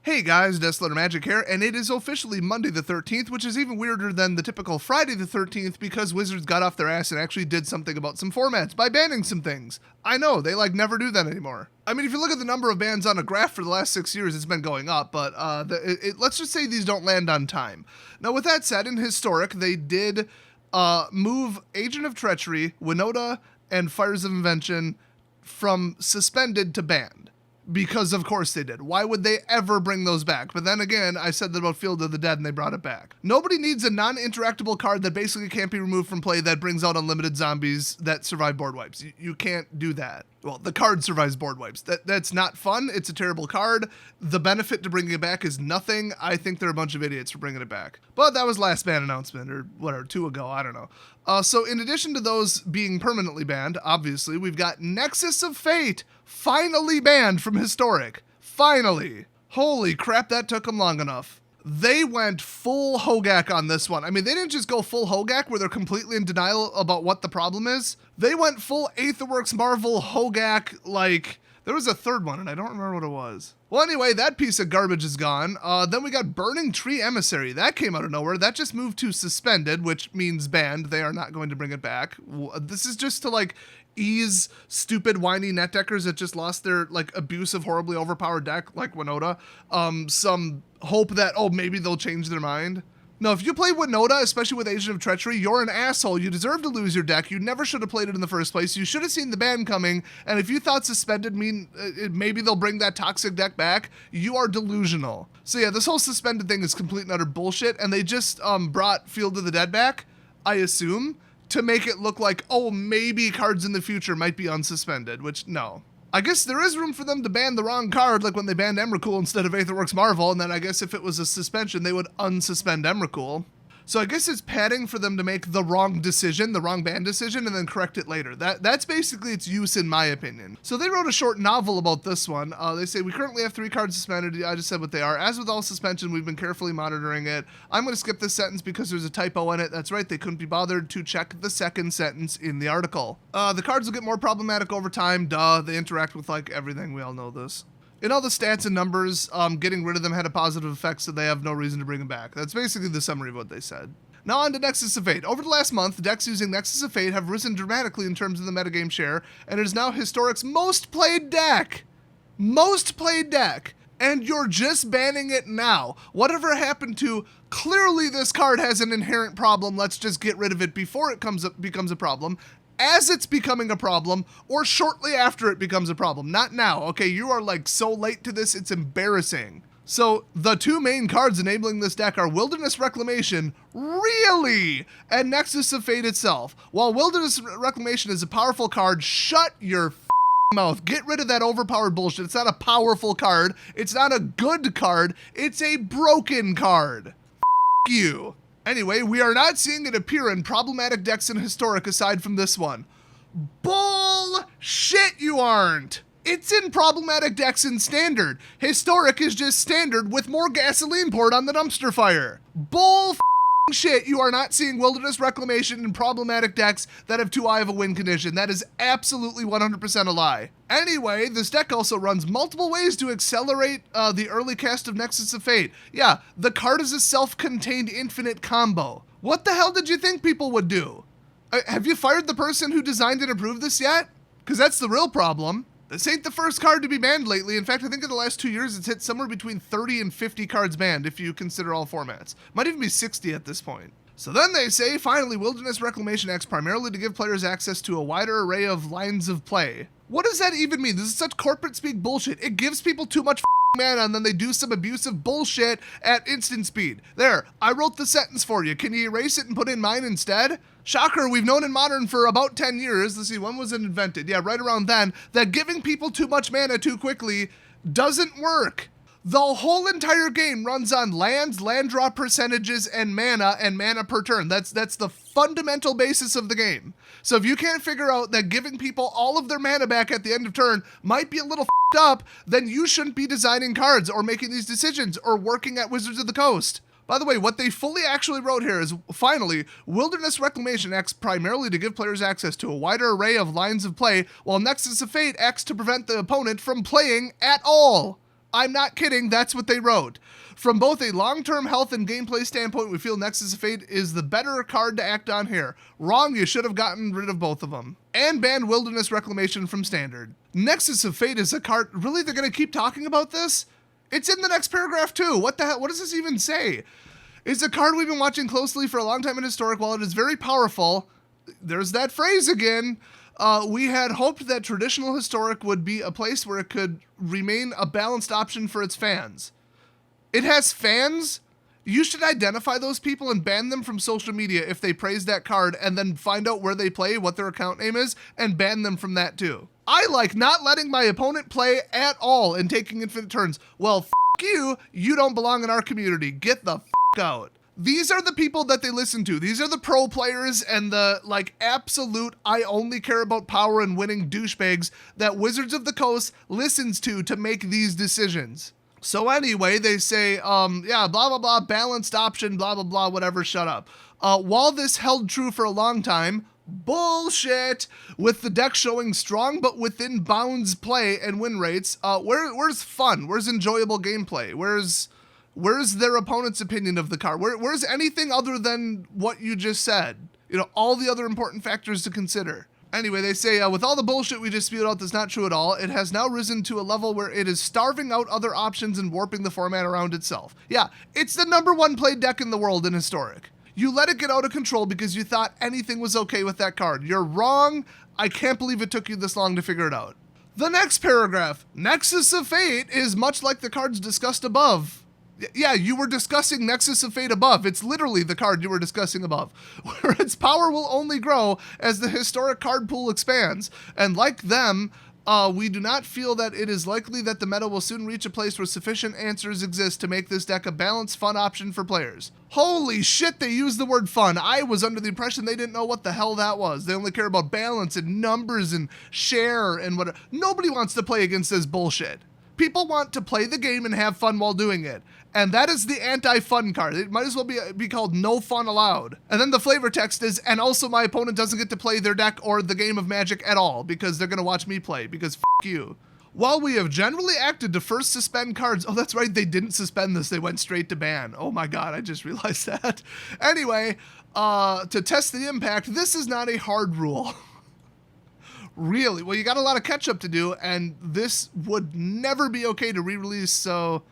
Hey guys, Deslater Magic here, and it is officially Monday the 13th, which is even weirder than the typical Friday the 13th because Wizards got off their ass and actually did something about some formats by banning some things. I know, they never do that anymore. I mean, if you look at the number of bans on a graph for the last 6 years, it's been going up, but let's just say these don't land on time. Now with that said, in Historic, they did move Agent of Treachery, Winota, and Fires of Invention from suspended to banned. Because of course they did. Why would they ever bring those back? But then again, I said that about Field of the Dead and they brought it back. Nobody needs a non-interactable card that basically can't be removed from play that brings out unlimited zombies that survive board wipes. You can't do that. Well, the card survives board wipes. That's not fun. It's a terrible card. The benefit to bringing it back is nothing. I think they're a bunch of idiots for bringing it back. But that was last ban announcement, or whatever, 2 ago, I don't know. So in addition to those being permanently banned, obviously, we've got Nexus of Fate finally banned from Historic. Finally. Holy crap, that took them long enough. They went full Hogak on this one. I mean, they didn't just go full Hogak where they're completely in denial about what the problem is. They went full Aetherworks Marvel Hogak, there was a third one and I don't remember what it was. Well, anyway, that piece of garbage is gone. Then we got Burning Tree Emissary. That came out of nowhere. That just moved to suspended, which means banned. They are not going to bring it back. This is just to ease stupid whiny net deckers that just lost their abusive, horribly overpowered deck like Winota. Some hope that, maybe they'll change their mind. No, if you play Winota, especially with Agent of Treachery, you're an asshole. You deserve to lose your deck. You never should have played it in the first place. You should have seen the ban coming, and if you thought suspended maybe they'll bring that toxic deck back, you are delusional. So yeah, this whole suspended thing is complete and utter bullshit, and they just brought Field of the Dead back, I assume, to make it look like, maybe cards in the future might be unsuspended, which, no. I guess there is room for them to ban the wrong card, like when they banned Emrakul instead of Aetherworks Marvel, and then I guess if it was a suspension, they would unsuspend Emrakul. So I guess it's padding for them to make the wrong decision, the wrong ban decision, and then correct it later. That's basically its use in my opinion. So they wrote a short novel about this one. They say, we currently have 3 cards suspended. I just said what they are. As with all suspension, we've been carefully monitoring it. I'm going to skip this sentence because there's a typo in it. That's right, they couldn't be bothered to check the second sentence in the article. The cards will get more problematic over time. Duh, they interact with everything. We all know this. In all the stats and numbers, getting rid of them had a positive effect, so they have no reason to bring them back. That's basically the summary of what they said. Now on to Nexus Evade. Over the last month, decks using Nexus Evade have risen dramatically in terms of the metagame share, and it is now Historic's most played deck. Most played deck. And you're just banning it now. Whatever happened to, clearly this card has an inherent problem, let's just get rid of it before it becomes a problem, as it's becoming a problem, or shortly after it becomes a problem. Not now, okay? You are so late to this, it's embarrassing. So the 2 main cards enabling this deck are Wilderness Reclamation, really, and Nexus of Fate itself. While Wilderness Reclamation is a powerful card, shut your mouth. Get rid of that overpowered bullshit. It's not a powerful card. It's not a good card. It's a broken card. You. Anyway, we are not seeing it appear in problematic decks in Historic aside from this one. Bullshit, you aren't! It's in problematic decks in Standard. Historic is just Standard with more gasoline poured on the dumpster fire. Bullshit, you are not seeing Wilderness Reclamation in problematic decks that have too high of a win condition. That is absolutely 100% a lie. Anyway, this deck also runs multiple ways to accelerate the early cast of Nexus of Fate. Yeah, the card is a self-contained infinite combo. What the hell did you think people would do? Have you fired the person who designed and approved this yet? Because that's the real problem. This ain't the first card to be banned lately. In fact, I think in the last 2 years, it's hit somewhere between 30 and 50 cards banned if you consider all formats. Might even be 60 at this point. So then they say, finally, Wilderness Reclamation acts primarily to give players access to a wider array of lines of play. What does that even mean? This is such corporate speak bullshit. It gives people too much mana and then they do some abusive bullshit at instant speed. There, I wrote the sentence for you. Can you erase it and put in mine instead? Shocker, we've known in Modern for about 10 years, let's see, when was it invented? Yeah, right around then, that giving people too much mana too quickly doesn't work. The whole entire game runs on lands, land draw percentages, and mana per turn. That's the fundamental basis of the game. So if you can't figure out that giving people all of their mana back at the end of turn might be a little up, then you shouldn't be designing cards or making these decisions or working at Wizards of the Coast. By the way, what they fully actually wrote here is, finally, Wilderness Reclamation acts primarily to give players access to a wider array of lines of play, while Nexus of Fate acts to prevent the opponent from playing at all. I'm not kidding, that's what they wrote. From both a long-term health and gameplay standpoint, we feel Nexus Evade is the better card to act on here. Wrong, you should have gotten rid of both of them. And banned Wilderness Reclamation from Standard. Nexus Evade is a card, really they're going to keep talking about this? It's in the next paragraph too. What the hell, what does this even say? It's a card we've been watching closely for a long time in Historic. While it is very powerful, there's that phrase again, we had hoped that traditional Historic would be a place where it could remain a balanced option for its fans. It has fans? You should identify those people and ban them from social media if they praise that card, and then find out where they play, what their account name is, and ban them from that too. I like not letting my opponent play at all and taking infinite turns. Well, f*** you, you don't belong in our community. Get the f*** out. These are the people that they listen to. These are the pro players and the, like, absolute I only care about power and winning douchebags that Wizards of the Coast listens to make these decisions. So anyway, they say, yeah, blah, blah, blah, balanced option, blah, blah, blah, whatever, shut up. While this held true for a long time, bullshit, with the deck showing strong but within bounds play and win rates, where's fun? Where's enjoyable gameplay? Where's their opponent's opinion of the card? Where's anything other than what you just said? You know, all the other important factors to consider. Anyway, they say, with all the bullshit we just spewed out that's not true at all, it has now risen to a level where it is starving out other options and warping the format around itself. Yeah, it's the #1 played deck in the world in Historic. You let it get out of control because you thought anything was okay with that card. You're wrong. I can't believe it took you this long to figure it out. The next paragraph, Nexus of Fate is much like the cards discussed above. Yeah, you were discussing Nexus of Fate above. It's literally the card you were discussing above, where its power will only grow as the Historic card pool expands. And like them, we do not feel that it is likely that the meta will soon reach a place where sufficient answers exist to make this deck a balanced, fun option for players. Holy shit, they used the word fun. I was under the impression they didn't know what the hell that was. They only care about balance and numbers and share and whatever. Nobody wants to play against this bullshit. People want to play the game and have fun while doing it. And that is the anti-fun card. It might as well be called no fun allowed. And then the flavor text is, and also my opponent doesn't get to play their deck or the game of Magic at all because they're going to watch me play because f*** you. While we have generally acted to first suspend cards, oh, that's right, they didn't suspend this. They went straight to ban. Oh my God, I just realized that. Anyway, to test the impact, this is not a hard rule. Really? Well, you got a lot of catch-up to do, and this would never be okay to re-release, so...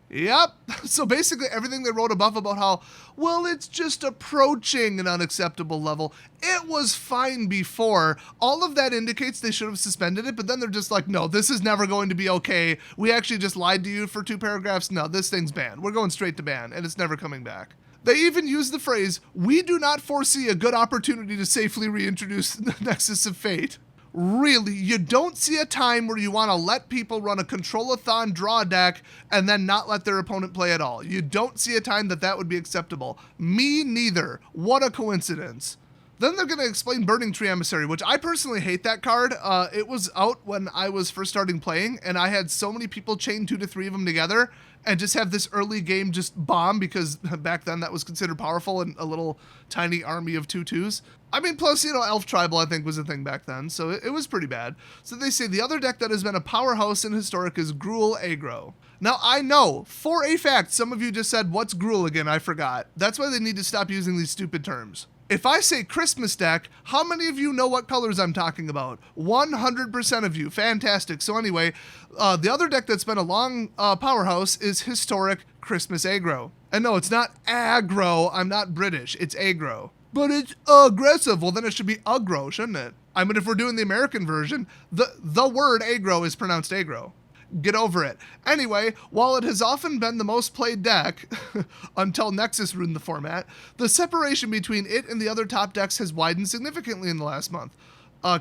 Yep. So basically everything they wrote above about how, well, it's just approaching an unacceptable level. It was fine before. All of that indicates they should have suspended it, but then they're just like, no, this is never going to be okay. We actually just lied to you for 2 paragraphs. No, this thing's banned. We're going straight to ban, and it's never coming back. They even use the phrase, we do not foresee a good opportunity to safely reintroduce the Nexus of Fate. Really, you don't see a time where you want to let people run a control-a-thon draw deck and then not let their opponent play at all. You don't see a time that would be acceptable. Me neither. What a coincidence. Then they're going to explain Burning Tree Emissary, which I personally hate that card. It was out when I was first starting playing, and I had so many people chain 2 to 3 of them together and just have this early game just bomb because back then that was considered powerful and a little tiny army of 2/2s. I mean, plus, you know, Elf Tribal, I think, was a thing back then, so it was pretty bad. So they say the other deck that has been a powerhouse in Historic is Gruel Agro. Now, I know, for a fact, some of you just said, what's Gruel again? I forgot. That's why they need to stop using these stupid terms. If I say Christmas deck, how many of you know what colors I'm talking about? 100% of you. Fantastic. So anyway, the other deck that's been a long powerhouse is Historic Christmas Agro. And no, it's not aggro. I'm not British. It's agro. But it's aggressive. Well, then it should be aggro, shouldn't it? I mean, if we're doing the American version, the word agro is pronounced agro. Get over it. Anyway, while it has often been the most played deck, until Nexus ruined the format, the separation between it and the other top decks has widened significantly in the last month.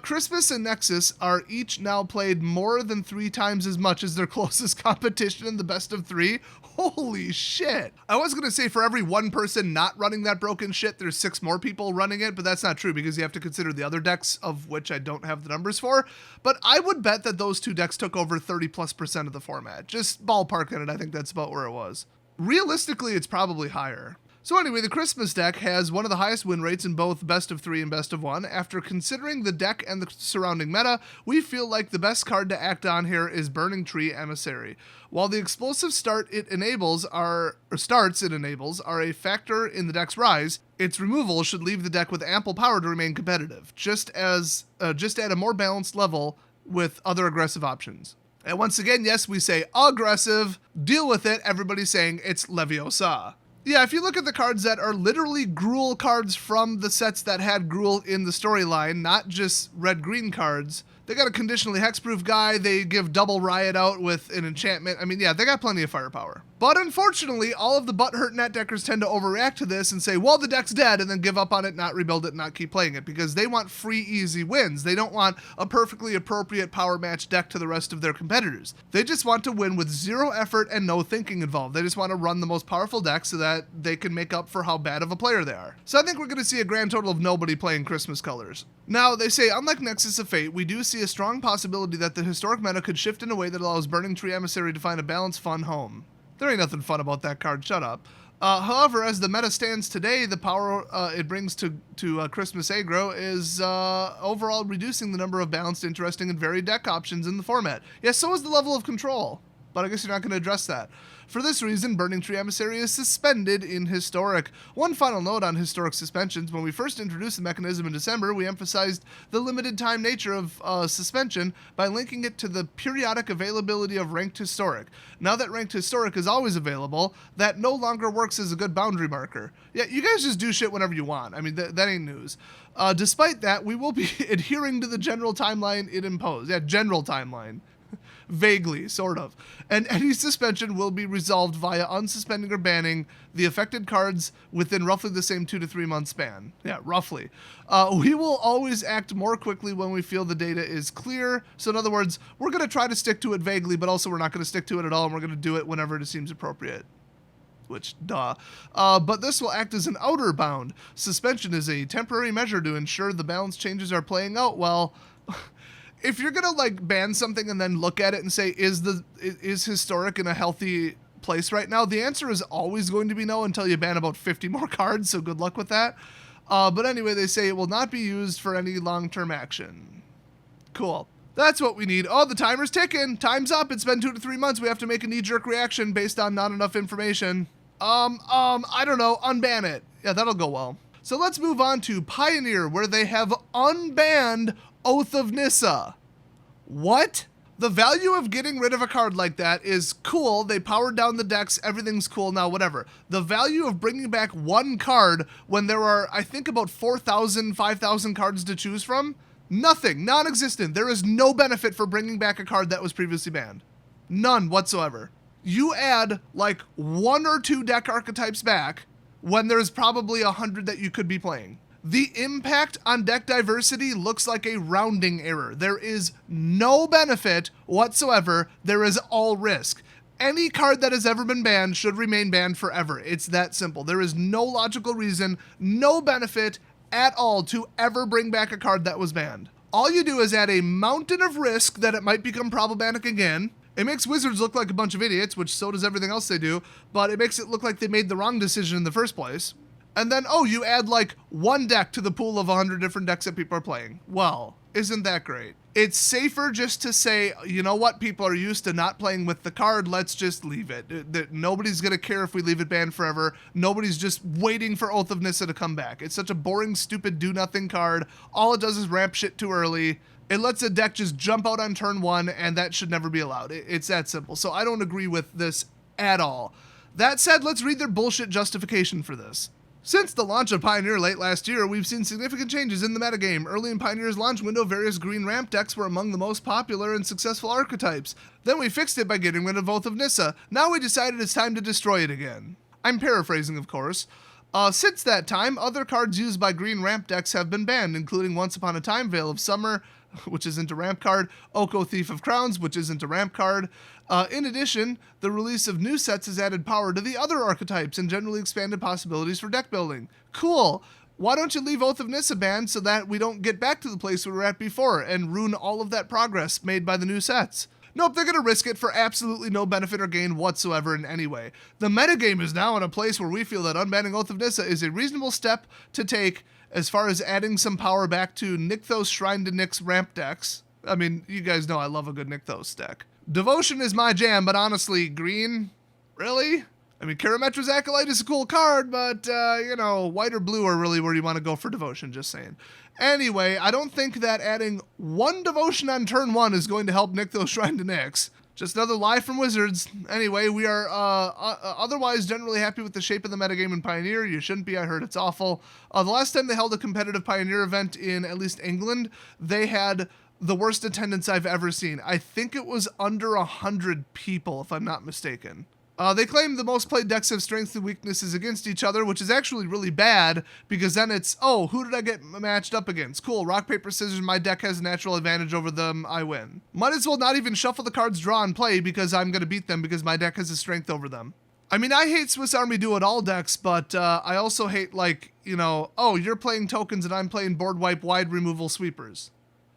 Christmas and Nexus are each now played more than 3 times as much as their closest competition in the best of 3. Holy shit. I was going to say for every 1 person not running that broken shit, there's 6 more people running it, but that's not true because you have to consider the other decks, of which I don't have the numbers for. But I would bet that those 2 decks took over 30+% of the format. Just ballparking it, I think that's about where it was. Realistically, it's probably higher. So anyway, the Christmas deck has one of the highest win rates in both Best of 3 and Best of 1. After considering the deck and the surrounding meta, we feel like the best card to act on here is Burning Tree Emissary. While the explosive starts it enables are a factor in the deck's rise, its removal should leave the deck with ample power to remain competitive, just at a more balanced level with other aggressive options. And once again, yes, we say aggressive, deal with it, everybody's saying it's Leviosa. Yeah, if you look at the cards that are literally Gruel cards from the sets that had Gruel in the storyline, not just red-green cards, they got a conditionally hexproof guy, they give double Riot out with an enchantment. I mean, yeah, they got plenty of firepower. But unfortunately, all of the butthurt net deckers tend to overreact to this and say, well, the deck's dead, and then give up on it, not rebuild it, not keep playing it, because they want free, easy wins. They don't want a perfectly appropriate power match deck to the rest of their competitors. They just want to win with zero effort and no thinking involved. They just want to run the most powerful deck so that they can make up for how bad of a player they are. So I think we're going to see a grand total of nobody playing Christmas colors. Now, they say, unlike Nexus of Fate, we do see a strong possibility that the historic meta could shift in a way that allows Burning Tree Emissary to find a balanced, fun home. There ain't nothing fun about that card, shut up. However, as the meta stands today, the power it brings to Christmas Aggro is overall reducing the number of balanced, interesting, and varied deck options in the format. Yes, so is the level of control, but I guess you're not going to address that. For this reason, Burning Tree Emissary is suspended in Historic. One final note on Historic suspensions. When we first introduced the mechanism in December, we emphasized the limited time nature of suspension by linking it to the periodic availability of Ranked Historic. Now that Ranked Historic is always available, that no longer works as a good boundary marker. Yeah, you guys just do shit whenever you want. I mean, that ain't news. Despite that, we will be adhering to the general timeline it imposed. Yeah, general timeline. Vaguely, sort of. And any suspension will be resolved via unsuspending or banning the affected cards within roughly the same 2 to 3 month span. Yeah, roughly. We will always act more quickly when we feel the data is clear. So in other words, we're going to try to stick to it vaguely, but also we're not going to stick to it at all, and we're going to do it whenever it seems appropriate. Which, duh. But this will act as an outer bound. Suspension is a temporary measure to ensure the balance changes are playing out well. If you're gonna like ban something and then look at it and say, is Historic in a healthy place right now? The answer is always going to be no until you ban about 50 more cards, so good luck with that. But anyway, they say it will not be used for any long-term action. Cool. That's what we need. Oh, the timer's ticking. Time's up. It's been 2 to 3 months. We have to make a knee-jerk reaction based on not enough information. I don't know. Unban it. Yeah, that'll go well. So let's move on to Pioneer, where they have unbanned Oath of Nissa. What? The value of getting rid of a card like that is cool. They powered down the decks. Everything's cool now, whatever. The value of bringing back one card when there are, I think, about 4,000, 5,000 cards to choose from? Nothing. Non-existent. There is no benefit for bringing back a card that was previously banned. None whatsoever. You add, like, 1 or 2 deck archetypes back when there's probably 100 that you could be playing. The impact on deck diversity looks like a rounding error. There is no benefit whatsoever. There is all risk. Any card that has ever been banned should remain banned forever. It's that simple. There is no logical reason, no benefit at all to ever bring back a card that was banned. All you do is add a mountain of risk that it might become problematic again. It makes Wizards look like a bunch of idiots, which so does everything else they do, but it makes it look like they made the wrong decision in the first place. And then, oh, you add like 1 deck to the pool of 100 different decks that people are playing. Well, isn't that great? It's safer just to say, you know what, people are used to not playing with the card, let's just leave it. Nobody's going to care if we leave it banned forever. Nobody's just waiting for Oath of Nissa to come back. It's such a boring, stupid, do-nothing card. All it does is ramp shit too early. It lets a deck just jump out on turn 1, and that should never be allowed. It's that simple. So I don't agree with this at all. That said, let's read their bullshit justification for this. Since the launch of Pioneer late last year, we've seen significant changes in the metagame. Early in Pioneer's launch window, various green ramp decks were among the most popular and successful archetypes. Then we fixed it by getting rid of Oath of Nissa. Now we decided it's time to destroy it again. I'm paraphrasing, of course. Since that time, other cards used by green ramp decks have been banned, including Once Upon a Time, Veil of Summer, which isn't a ramp card, Oko Thief of Crowns, which isn't a ramp card. In addition, the release of new sets has added power to the other archetypes and generally expanded possibilities for deck building. Cool! Why don't you leave Oath of Nissa banned so that we don't get back to the place we were at before and ruin all of that progress made by the new sets? Nope, they're going to risk it for absolutely no benefit or gain whatsoever in any way. The metagame is now in a place where we feel that unbanning Oath of Nissa is a reasonable step to take as far as adding some power back to Nykthos Shrine to Nyx ramp decks. I mean, you guys know I love a good Nykthos deck. Devotion is my jam, but honestly, green? Really? I mean, Karametra's Acolyte is a cool card, but, white or blue are really where you want to go for Devotion, just saying. Anyway, I don't think that adding one Devotion on turn 1 is going to help Nykthos Shrine to Nyx. Just another lie from Wizards. Anyway, we are otherwise generally happy with the shape of the metagame in Pioneer. You shouldn't be, I heard it's awful. The last time they held a competitive Pioneer event in at least England, they had the worst attendance I've ever seen. I think it was under 100 people, if I'm not mistaken. They claim the most played decks have strengths and weaknesses against each other, which is actually really bad, because then it's, oh, who did I get matched up against? Cool, rock, paper, scissors, my deck has a natural advantage over them, I win. Might as well not even shuffle the cards draw and play, because I'm going to beat them because my deck has a strength over them. I mean, I hate Swiss Army Do-It-All decks, but I also hate, oh, you're playing tokens and I'm playing board wipe wide removal sweepers.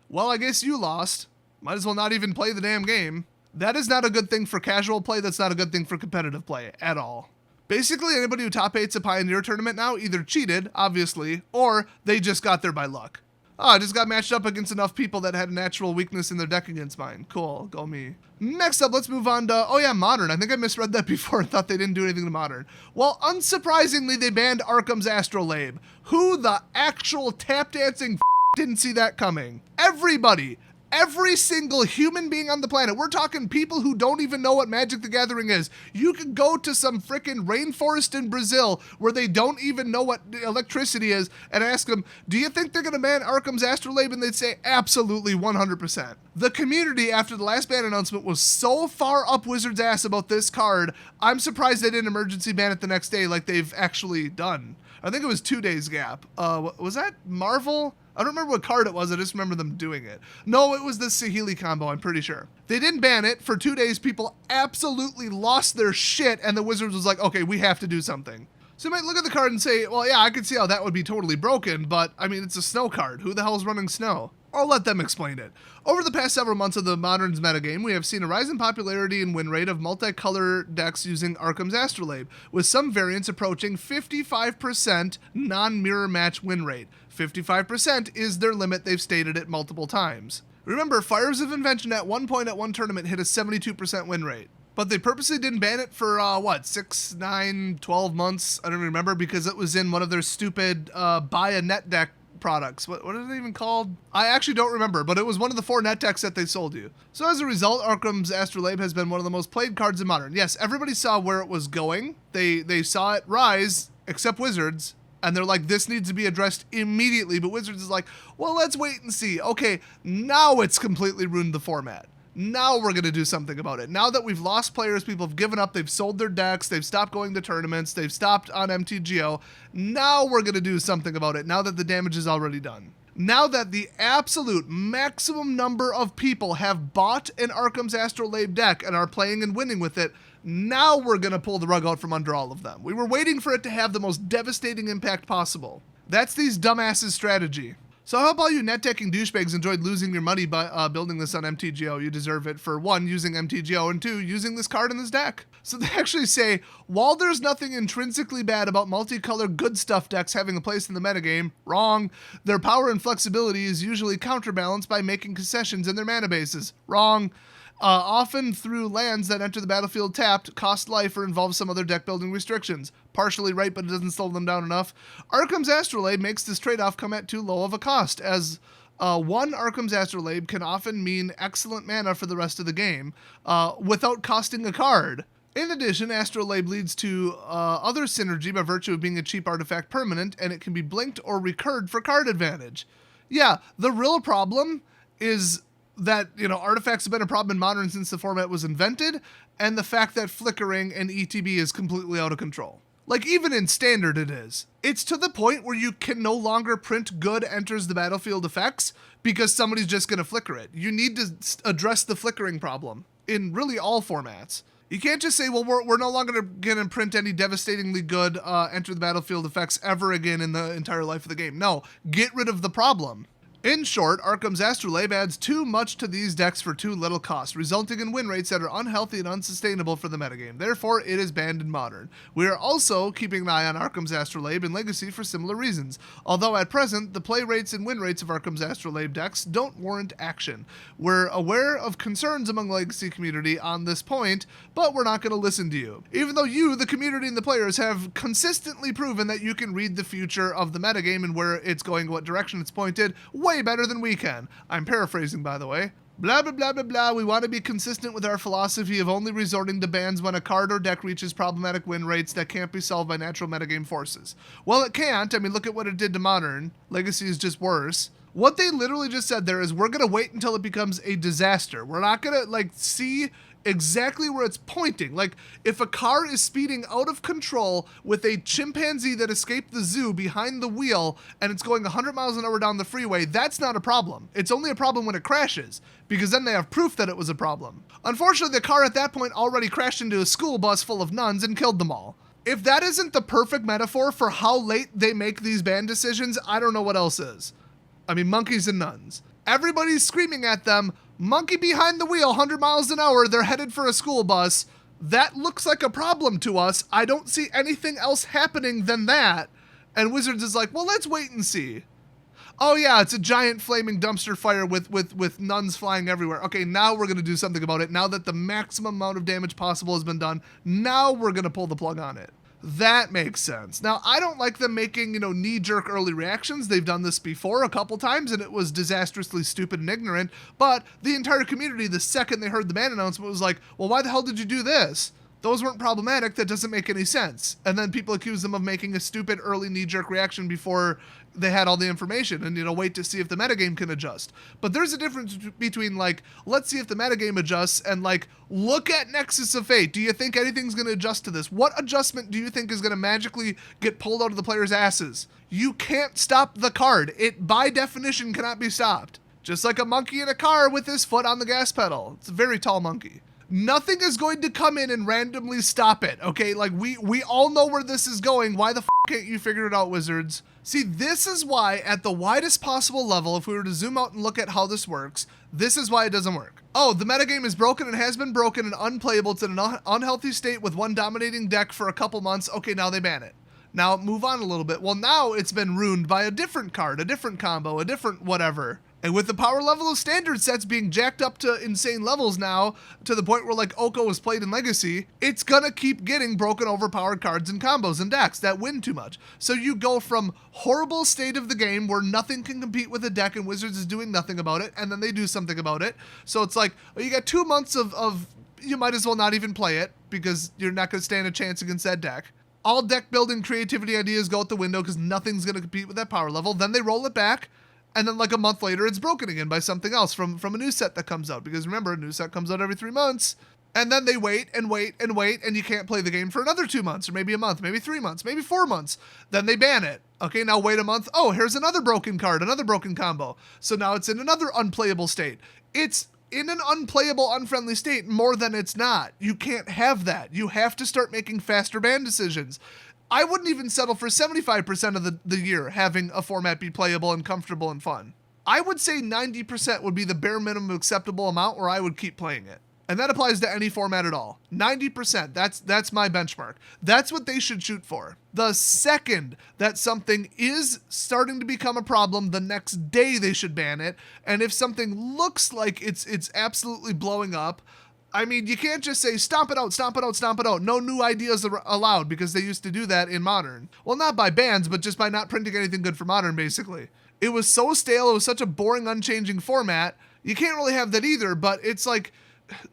Well, I guess you lost. Might as well not even play the damn game. That is not a good thing for casual play. That's not a good thing for competitive play at all. Basically, anybody who top 8's a Pioneer tournament now either cheated, obviously, or they just got there by luck. Oh, I just got matched up against enough people that had a natural weakness in their deck against mine. Cool, go me. Next up, let's move on to, Modern. I think I misread that before and thought they didn't do anything to Modern. Well, unsurprisingly, they banned Arkham's Astrolabe. Who the actual tap dancing didn't see that coming? Everybody. Every single human being on the planet. We're talking people who don't even know what Magic the Gathering is. You could go to some freaking rainforest in Brazil where they don't even know what electricity is and ask them, do you think they're going to ban Arkham's Astrolabe? And they'd say, absolutely, 100%. The community, after the last ban announcement, was so far up Wizards' ass about this card, I'm surprised they didn't emergency ban it the next day like they've actually done. I think it was 2 days gap. Was that Marvel? I don't remember what card it was. I just remember them doing it. No, it was the Saheeli combo, I'm pretty sure. They didn't ban it. For 2 days, people absolutely lost their shit, and the Wizards was like, okay, we have to do something. So you might look at the card and say, well, yeah, I could see how that would be totally broken, but, I mean, it's a snow card. Who the hell's running snow? I'll let them explain it. Over the past several months of the Modern's metagame, we have seen a rise in popularity and win rate of multicolor decks using Arkham's Astrolabe, with some variants approaching 55% non-mirror match win rate. 55% is their limit. They've stated it multiple times. Remember, Fires of Invention at one point at one tournament hit a 72% win rate. But they purposely didn't ban it for, 6, 9, 12 months? I don't remember, because it was in one of their stupid buy a net deck products. What are they even called? I actually don't remember, but it was one of the 4 net decks that they sold you. So as a result, Arkham's Astrolabe has been one of the most played cards in Modern. Yes, everybody saw where it was going. They saw it rise, except Wizards, and they're like, this needs to be addressed immediately. But Wizards is like, well, let's wait and see. Okay, now it's completely ruined the format. Now we're going to do something about it. Now that we've lost players, people have given up, they've sold their decks, they've stopped going to tournaments, they've stopped on MTGO. Now we're going to do something about it, now that the damage is already done. Now that the absolute maximum number of people have bought an Arkham's Astrolabe deck and are playing and winning with it, now we're going to pull the rug out from under all of them. We were waiting for it to have the most devastating impact possible. That's these dumbasses' strategy. So I hope all you net decking douchebags enjoyed losing your money by building this on MTGO. You deserve it for 1, using MTGO, and 2, using this card in this deck. So they actually say, while there's nothing intrinsically bad about multicolored good stuff decks having a place in the metagame, wrong. Their power and flexibility is usually counterbalanced by making concessions in their mana bases, wrong. Often through lands that enter the battlefield tapped, cost life, or involve some other deck building restrictions. Partially right, but it doesn't slow them down enough. Arkham's Astrolabe makes this trade-off come at too low of a cost, as 1 Arkham's Astrolabe can often mean excellent mana for the rest of the game, without costing a card. In addition, Astrolabe leads to other synergy by virtue of being a cheap artifact permanent, and it can be blinked or recurred for card advantage. Yeah, the real problem is that, artifacts have been a problem in Modern since the format was invented, and the fact that flickering and ETB is completely out of control. Like, even in Standard it is. It's to the point where you can no longer print good enters the battlefield effects because somebody's just going to flicker it. You need to address the flickering problem in really all formats. You can't just say, well, we're no longer going to print any devastatingly good enter the battlefield effects ever again in the entire life of the game. No, get rid of the problem. In short, Arkham's Astrolabe adds too much to these decks for too little cost, resulting in win rates that are unhealthy and unsustainable for the metagame. Therefore, it is banned in Modern. We are also keeping an eye on Arkham's Astrolabe in Legacy for similar reasons, although at present, the play rates and win rates of Arkham's Astrolabe decks don't warrant action. We're aware of concerns among the Legacy community on this point, but we're not going to listen to you. Even though you, the community and the players, have consistently proven that you can read the future of the metagame and where it's going, what direction it's pointed, way better than we can. I'm paraphrasing, by the way. Blah, blah, blah, blah, blah. We want to be consistent with our philosophy of only resorting to bans when a card or deck reaches problematic win rates that can't be solved by natural metagame forces. Well, it can't. I mean, look at what it did to Modern. Legacy is just worse. What they literally just said there is we're going to wait until it becomes a disaster. We're not going to, see exactly where it's pointing. Like, if a car is speeding out of control with a chimpanzee that escaped the zoo behind the wheel and it's going 100 miles an hour down the freeway, that's not a problem. It's only a problem when it crashes, because then they have proof that it was a problem. Unfortunately, the car at that point already crashed into a school bus full of nuns and killed them all. If that isn't the perfect metaphor for how late they make these ban decisions, I don't know what else is. I mean, monkeys and nuns. Everybody's screaming at them, monkey behind the wheel, 100 miles an hour, they're headed for a school bus. That looks like a problem to us. I don't see anything else happening than that. And Wizards is like, well, let's wait and see. Oh yeah, it's a giant flaming dumpster fire with nuns flying everywhere. Okay, now we're going to do something about it. Now that the maximum amount of damage possible has been done, now we're going to pull the plug on it. That makes sense. Now, I don't like them making, knee-jerk early reactions. They've done this before a couple times, and it was disastrously stupid and ignorant. But the entire community, the second they heard the ban announcement, was like, well, why the hell did you do this? Those weren't problematic. That doesn't make any sense. And then people accuse them of making a stupid early knee-jerk reaction before they had all the information and, wait to see if the metagame can adjust. But there's a difference between, let's see if the metagame adjusts and, look at Nexus Evade. Do you think anything's going to adjust to this? What adjustment do you think is going to magically get pulled out of the players' asses? You can't stop the card. It, by definition, cannot be stopped. Just like a monkey in a car with his foot on the gas pedal. It's a very tall monkey. Nothing is going to come in and randomly stop it, okay? We all know where this is going. Why the can't you figure it out, Wizards? See, this is why, at the widest possible level, if we were to zoom out and look at how this works, this is why it doesn't work. Oh, the metagame is broken and has been broken and unplayable. It's in an unhealthy state with one dominating deck for a couple months. Okay, now they ban it. Now, move on a little bit. Well, now it's been ruined by a different card, a different combo, a different whatever. And with the power level of standard sets being jacked up to insane levels now, to the point where Oko was played in Legacy, it's gonna keep getting broken overpowered cards and combos and decks that win too much. So you go from horrible state of the game where nothing can compete with a deck and Wizards is doing nothing about it, and then they do something about it. So it's like, well, you got 2 months of you might as well not even play it because you're not gonna stand a chance against that deck. All deck building creativity ideas go out the window because nothing's gonna compete with that power level. Then they roll it back. And then a month later, it's broken again by something else from a new set that comes out. Because remember, a new set comes out every 3 months. And then they wait and wait and wait, and you can't play the game for another 2 months, or maybe a month, maybe 3 months, maybe 4 months. Then they ban it. Okay, now wait a month. Oh, here's another broken card, another broken combo. So now it's in another unplayable state. It's in an unplayable, unfriendly state more than it's not. You can't have that. You have to start making faster ban decisions. I wouldn't even settle for 75% of the year having a format be playable and comfortable and fun. I would say 90% would be the bare minimum acceptable amount where I would keep playing it. And that applies to any format at all. 90%, that's my benchmark. That's what they should shoot for. The second that something is starting to become a problem, the next day they should ban it. And if something looks like it's absolutely blowing up, I mean, you can't just say, stomp it out, stomp it out, stomp it out. No new ideas are allowed because they used to do that in Modern. Well, not by bans, but just by not printing anything good for Modern, basically. It was so stale, it was such a boring, unchanging format. You can't really have that either, but it's like,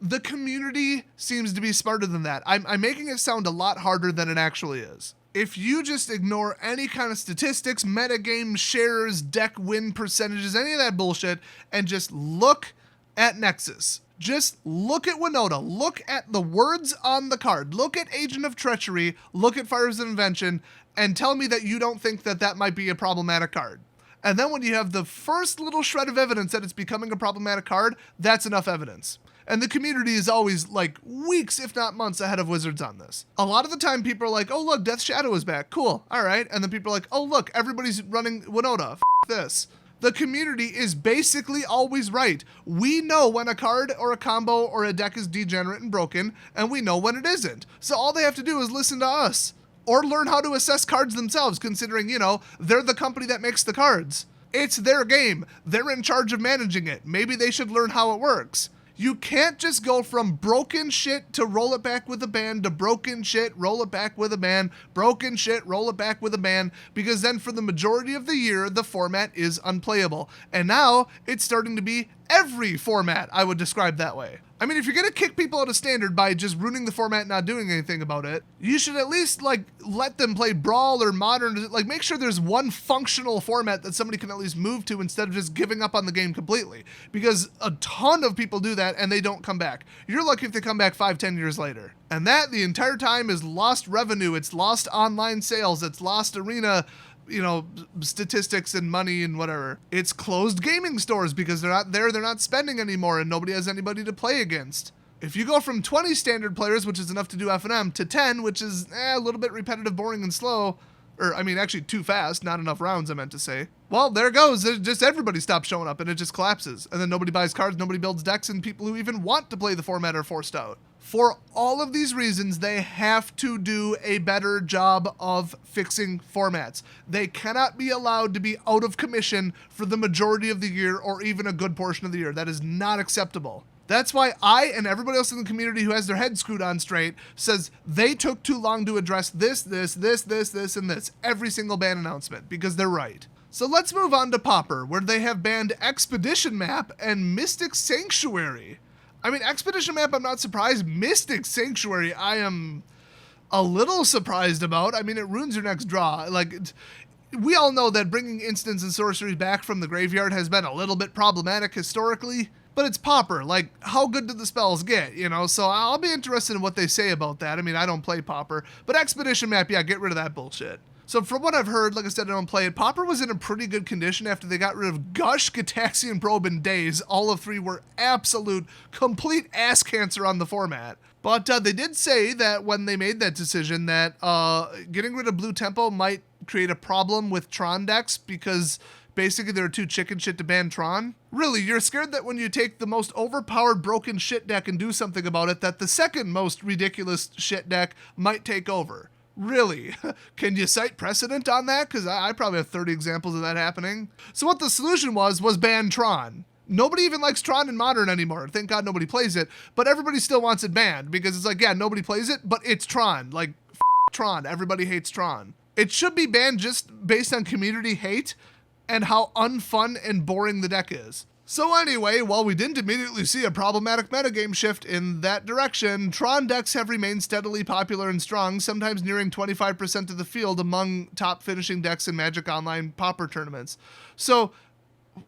the community seems to be smarter than that. I'm making it sound a lot harder than it actually is. If you just ignore any kind of statistics, metagame shares, deck win percentages, any of that bullshit, and just look at Nexus. Just look at Winota, look at the words on the card, look at Agent of Treachery, look at Fires of Invention, and tell me that you don't think that that might be a problematic card. And then when you have the first little shred of evidence that it's becoming a problematic card, that's enough evidence. And the community is always weeks, if not months ahead of Wizards on this. A lot of the time people are like, oh look, Death Shadow is back, cool, alright. And then people are like, oh look, everybody's running Winota, this. The community is basically always right. We know when a card or a combo or a deck is degenerate and broken, and we know when it isn't. So all they have to do is listen to us. Or learn how to assess cards themselves, considering, they're the company that makes the cards. It's their game. They're in charge of managing it. Maybe they should learn how it works. You can't just go from broken shit to roll it back with a ban to broken shit, roll it back with a ban, broken shit, roll it back with a ban, because then for the majority of the year, the format is unplayable. And now it's starting to be every format, I would describe that way. I mean, if you're going to kick people out of Standard by just ruining the format and not doing anything about it, you should at least, let them play Brawl or Modern. Make sure there's one functional format that somebody can at least move to instead of just giving up on the game completely. Because a ton of people do that and they don't come back. You're lucky if they come back 5-10 years later. And that, the entire time, is lost revenue. It's lost online sales. It's lost arena statistics and money and whatever. It's closed gaming stores because they're not there, they're not spending anymore, and nobody has anybody to play against. If you go from 20 standard players, which is enough to do F&M, to 10, which is a little bit repetitive, boring, and slow, actually too fast, not enough rounds, I meant to say. Well, there it goes. Just everybody stops showing up and it just collapses. And then nobody buys cards, nobody builds decks, and people who even want to play the format are forced out. For all of these reasons, they have to do a better job of fixing formats. They cannot be allowed to be out of commission for the majority of the year or even a good portion of the year. That is not acceptable. That's why I and everybody else in the community who has their head screwed on straight says they took too long to address this, and this. Every single ban announcement, because they're right. So let's move on to Pauper, where they have banned Expedition Map and Mystic Sanctuary. I mean, Expedition Map, I'm not surprised. Mystic Sanctuary, I am a little surprised about. I mean, it ruins your next draw. We all know that bringing instants and sorceries back from the graveyard has been a little bit problematic historically, but it's Pauper. How good did the spells get, So I'll be interested in what they say about that. I mean, I don't play Pauper, but Expedition Map, yeah, get rid of that bullshit. So from what I've heard, like I said, I don't play it. Pauper was in a pretty good condition after they got rid of Gush, Gitaxian Probe, and Daze. All of three were absolute, complete ass cancer on the format. But they did say that when they made that decision that getting rid of Blue Tempo might create a problem with Tron decks because basically they're too chicken shit to ban Tron. Really, you're scared that when you take the most overpowered broken shit deck and do something about it, that the second most ridiculous shit deck might take over. Really? Can you cite precedent on that? Because I probably have 30 examples of that happening. So what the solution was ban Tron. Nobody even likes Tron in Modern anymore. Thank God nobody plays it. But everybody still wants it banned because it's nobody plays it, but it's Tron. Tron. Everybody hates Tron. It should be banned just based on community hate and how unfun and boring the deck is. So anyway, while we didn't immediately see a problematic metagame shift in that direction, Tron decks have remained steadily popular and strong, sometimes nearing 25% of the field among top finishing decks in Magic Online Pauper tournaments. So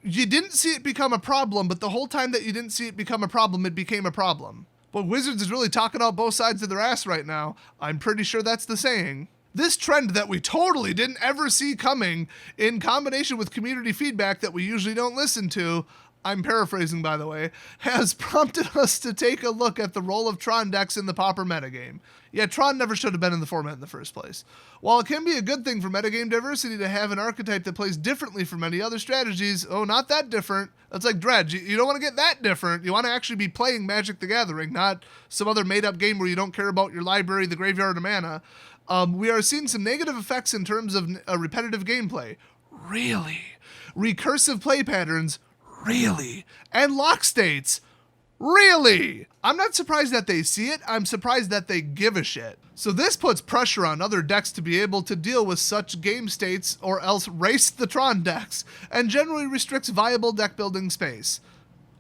you didn't see it become a problem, but the whole time that you didn't see it become a problem, it became a problem. But Wizards is really talking out both sides of their ass right now. I'm pretty sure that's the saying. This trend that we totally didn't ever see coming, in combination with community feedback that we usually don't listen to, I'm paraphrasing by the way, has prompted us to take a look at the role of Tron decks in the Pauper metagame. Yeah, Tron never should have been in the format in the first place. While it can be a good thing for metagame diversity to have an archetype that plays differently from many other strategies, not that different. That's like Dredge. You don't want to get that different. You want to actually be playing Magic the Gathering, not some other made-up game where you don't care about your library, the graveyard, or mana. We are seeing some negative effects in terms of repetitive gameplay. Really? Recursive play patterns. Really? And lock states. Really? I'm not surprised that they see it. I'm surprised that they give a shit. So this puts pressure on other decks to be able to deal with such game states or else race the Tron decks, and generally restricts viable deck building space.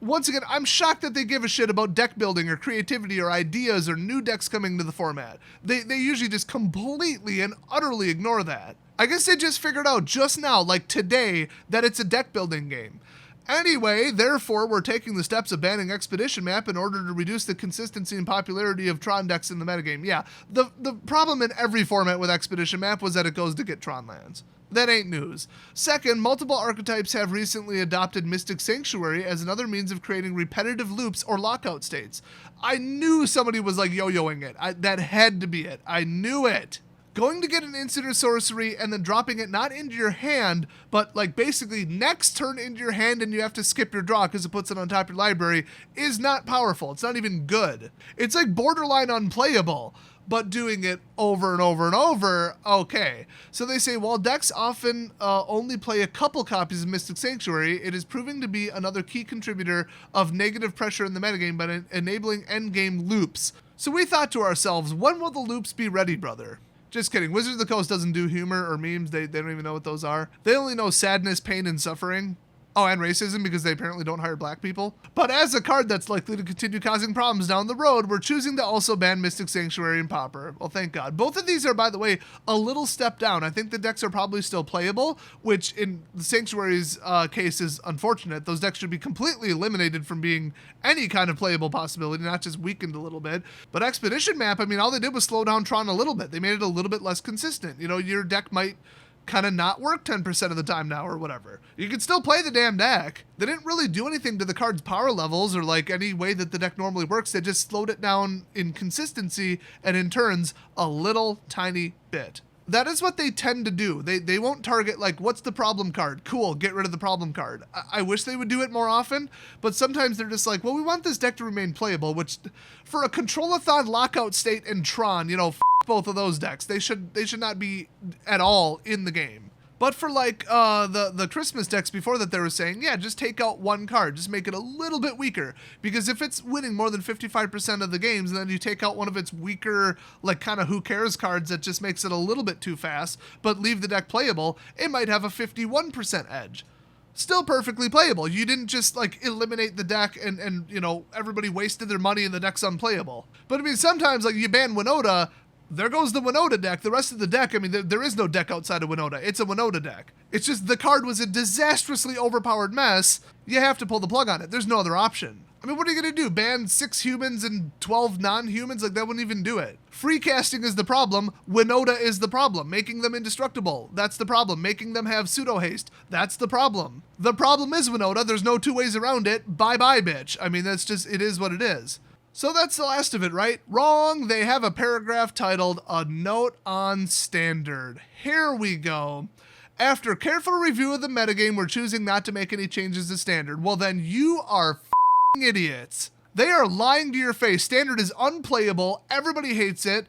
Once again, I'm shocked that they give a shit about deck building or creativity or ideas or new decks coming to the format. They usually just completely and utterly ignore that. I guess they just figured out just now, like today, that it's a deck building game. Anyway, therefore, we're taking the steps of banning Expedition Map in order to reduce the consistency and popularity of Tron decks in the metagame. Yeah, the problem in every format with Expedition Map was that it goes to get Tron lands. That ain't news. Second, multiple archetypes have recently adopted Mystic Sanctuary as another means of creating repetitive loops or lockout states. I knew somebody was yo-yoing it. That had to be it. I knew it. going to get an instant or sorcery and then dropping it not into your hand, but like basically next turn into your hand and you have to skip your draw because it puts it on top of your library is not powerful. It's not even good. It's like borderline unplayable, but doing it over and over and over, okay. So they say, while decks often only play a couple copies of Mystic Sanctuary, it is proving to be another key contributor of negative pressure in the metagame by enabling endgame loops. So we thought to ourselves, when will the loops be ready, brother? Just kidding. Wizards of the Coast doesn't do humor or memes. They don't even know what those are. They only know sadness, pain, and suffering. Oh, and racism, because they apparently don't hire black people. But as a card that's likely to continue causing problems down the road, we're choosing to also ban Mystic Sanctuary and Pauper. Well, thank God. Both of these are, by the way, a little step down. I think the decks are probably still playable, which in the Sanctuary's case is unfortunate. Those decks should be completely eliminated from being any kind of playable possibility, not just weakened a little bit. But Expedition Map, I mean, all they did was slow down Tron a little bit. They made it a little bit less consistent. You know, your deck might kind of not work 10% of the time now or whatever. You can still play the damn deck. They didn't really do anything to the card's power levels or like any way that the deck normally works. They just slowed it down in consistency and in turns a little tiny bit. That is what they tend to do. They won't target like, what's the problem card? Cool, get rid of the problem card. I wish they would do it more often, but sometimes they're just like, well, we want this deck to remain playable, which for a Control-a-thon Lockout State and Tron, you know, both of those decks. They should not be at all in the game. But for like the Christmas decks before that, they were saying, yeah, just take out one card, just make it a little bit weaker. Because if it's winning more than 55% of the games, and then you take out one of its weaker, like kind of who cares cards that just makes it a little bit too fast, but leave the deck playable, it might have a 51% edge. Still perfectly playable. You didn't just like eliminate the deck and you know, everybody wasted their money and the deck's unplayable. But I mean, sometimes like you ban Winota, there goes the Winota deck. The rest of the deck, I mean, there is no deck outside of Winota. It's a Winota deck. It's just the card was a disastrously overpowered mess. You have to pull the plug on it. There's no other option. I mean, what are you going to do? Ban 6 humans and 12 non-humans? Like, that wouldn't even do it. Free casting is the problem. Winota is the problem. Making them indestructible. That's the problem. Making them have pseudo-haste. That's the problem. The problem is Winota. There's no two ways around it. Bye-bye, bitch. I mean, that's just, it is what it is. So that's the last of it, right? Wrong. They have a paragraph titled, A Note on Standard. Here we go. After careful review of the metagame, we're choosing not to make any changes to Standard. Well, then you are f***ing idiots. They are lying to your face. Standard is unplayable. Everybody hates it.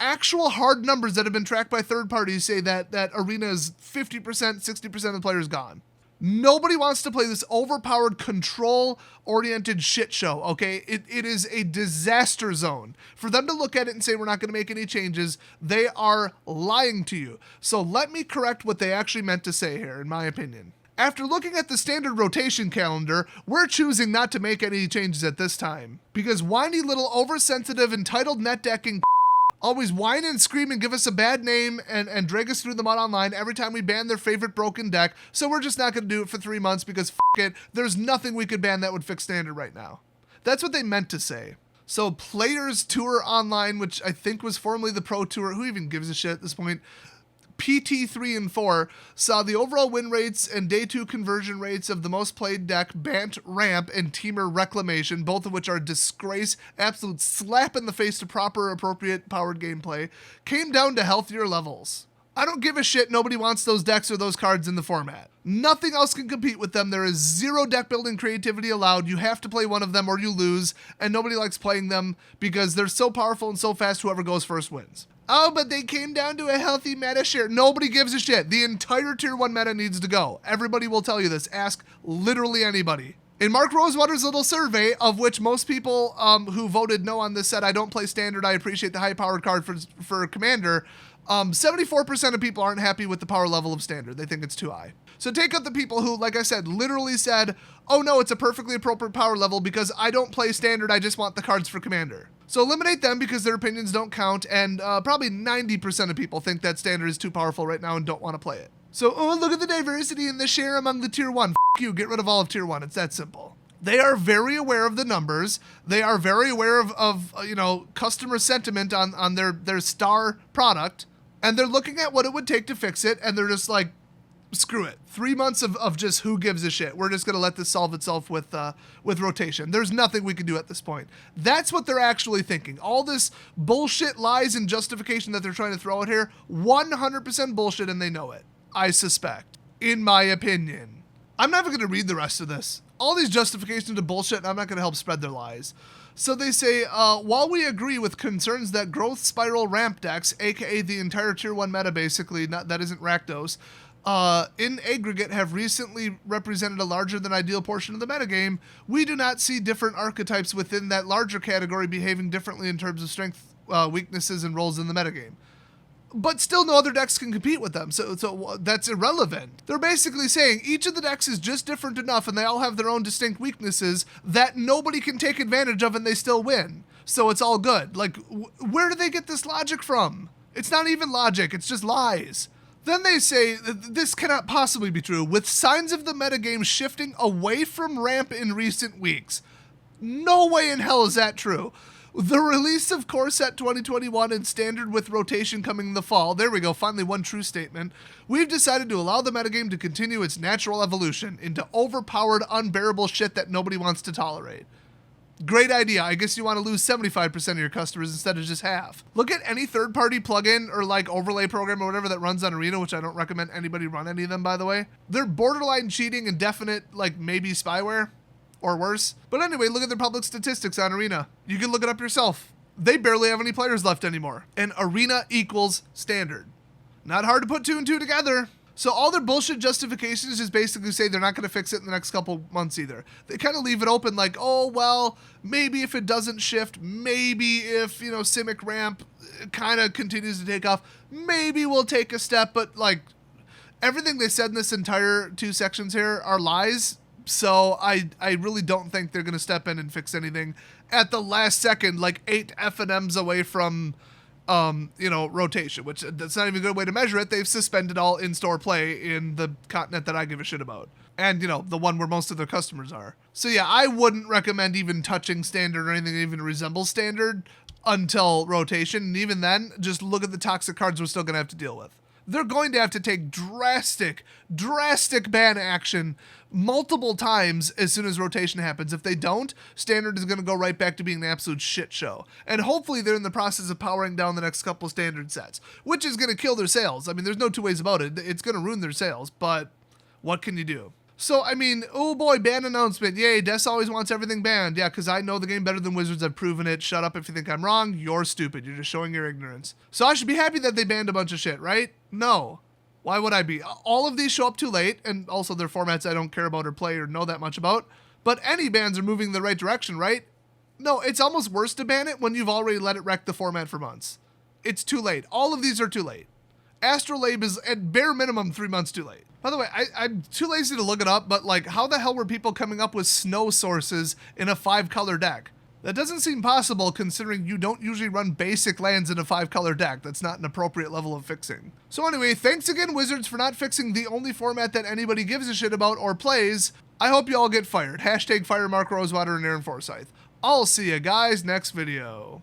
Actual hard numbers that have been tracked by third parties say that Arena is 50%, 60% of the players gone. Nobody wants to play this overpowered, control-oriented shit show, okay? It is a disaster zone. For them to look at it and say we're not going to make any changes, they are lying to you. So let me correct what they actually meant to say here, in my opinion. After looking at the standard rotation calendar, we're choosing not to make any changes at this time. Because whiny little oversensitive, entitled net decking always whine and scream and give us a bad name and drag us through the mud online every time we ban their favorite broken deck, so we're just not going to do it for 3 months because it, there's nothing we could ban that would fix Standard right now. That's what they meant to say. So Players Tour Online, which I think was formerly the Pro Tour, who even gives a shit at this point, PT3 and 4 saw the overall win rates and day 2 conversion rates of the most played deck Bant Ramp and Teamer Reclamation, both of which are a disgrace, absolute slap in the face to proper appropriate powered gameplay, came down to healthier levels. I don't give a shit, nobody wants those decks or those cards in the format. Nothing else can compete with them. There is zero deck building creativity allowed. You have to play one of them or you lose, and nobody likes playing them because they're so powerful and so fast whoever goes first wins. Oh, but they came down to a healthy meta share. Nobody gives a shit. The entire Tier 1 meta needs to go. Everybody will tell you this. Ask literally anybody. In Mark Rosewater's little survey, of which most people who voted no on this said, I don't play Standard, I appreciate the high-powered card for Commander, 74% of people aren't happy with the power level of Standard. They think it's too high. So take out the people who, like I said, literally said, oh no, it's a perfectly appropriate power level because I don't play Standard, I just want the cards for Commander. So eliminate them because their opinions don't count, and probably 90% of people think that Standard is too powerful right now and don't want to play it. So, oh, look at the diversity in the share among the Tier 1. F*** you, get rid of all of Tier 1. It's that simple. They are very aware of the numbers. They are very aware of you know, customer sentiment on their star product, and they're looking at what it would take to fix it, and they're just like, screw it. 3 months of just who gives a shit. We're just going to let this solve itself with rotation. There's nothing we can do at this point. That's what they're actually thinking. All this bullshit lies and justification that they're trying to throw out here, 100% bullshit, and they know it. I suspect, in my opinion. I'm never going to read the rest of this. All these justifications are bullshit, and I'm not going to help spread their lies. So they say, while we agree with concerns that growth spiral ramp decks, aka the entire tier 1 meta basically, that isn't Rakdos, in aggregate have recently represented a larger than ideal portion of the metagame, we do not see different archetypes within that larger category behaving differently in terms of strength, weaknesses, and roles in the metagame. But still no other decks can compete with them, so that's irrelevant. They're basically saying each of the decks is just different enough and they all have their own distinct weaknesses that nobody can take advantage of and they still win. So it's all good. Like, where do they get this logic from? It's not even logic, it's just lies. Then they say this cannot possibly be true, with signs of the metagame shifting away from ramp in recent weeks. No way in hell is that true. The release of Core Set 2021 and Standard with rotation coming in the fall, there we go, finally one true statement, we've decided to allow the metagame to continue its natural evolution into overpowered, unbearable shit that nobody wants to tolerate. Great idea. I guess you want to lose 75% of your customers instead of just half. Look at any third-party plugin or like overlay program or whatever that runs on Arena, which I don't recommend anybody run any of them, by the way. They're borderline cheating and definite, like, maybe spyware. Or worse. But anyway, look at their public statistics on Arena. You can look it up yourself. They barely have any players left anymore. And Arena equals Standard. Not hard to put 2 and 2 together. So all their bullshit justifications just basically say they're not going to fix it in the next couple months either. They kind of leave it open like, oh, well, maybe if it doesn't shift, maybe if, Simic Ramp kind of continues to take off, maybe we'll take a step. But, like, everything they said in this entire 2 sections here are lies. So I really don't think they're going to step in and fix anything at the last second, like 8 F&Ms away from, rotation, which that's not even a good way to measure it. They've suspended all in-store play in the continent that I give a shit about. And, the one where most of their customers are. So yeah, I wouldn't recommend even touching Standard or anything that even resembles Standard until rotation. And even then, just look at the toxic cards we're still going to have to deal with. They're going to have to take drastic ban action multiple times as soon as rotation happens. If they don't, Standard is going to go right back to being an absolute shit show. And hopefully they're in the process of powering down the next couple Standard sets, which is going to kill their sales. I mean, there's no two ways about it. It's going to ruin their sales, but what can you do? So, I mean, oh boy, ban announcement. Yay, Des always wants everything banned. Yeah, because I know the game better than Wizards. I've proven it. Shut up if you think I'm wrong. You're stupid. You're just showing your ignorance. So I should be happy that they banned a bunch of shit, right? No. Why would I be? All of these show up too late, and also they're formats I don't care about or play or know that much about. But any bans are moving in the right direction, right? No, it's almost worse to ban it when you've already let it wreck the format for months. It's too late. All of these are too late. Astrolabe is at bare minimum 3 months too late. By the way, I'm too lazy to look it up, but like, how the hell were people coming up with snow sources in a 5-color deck? That doesn't seem possible considering you don't usually run basic lands in a 5-color deck. That's not an appropriate level of fixing. So anyway, thanks again, Wizards, for not fixing the only format that anybody gives a shit about or plays. I hope you all get fired. Hashtag fire Mark Rosewater and Aaron Forsyth. I'll see you guys next video.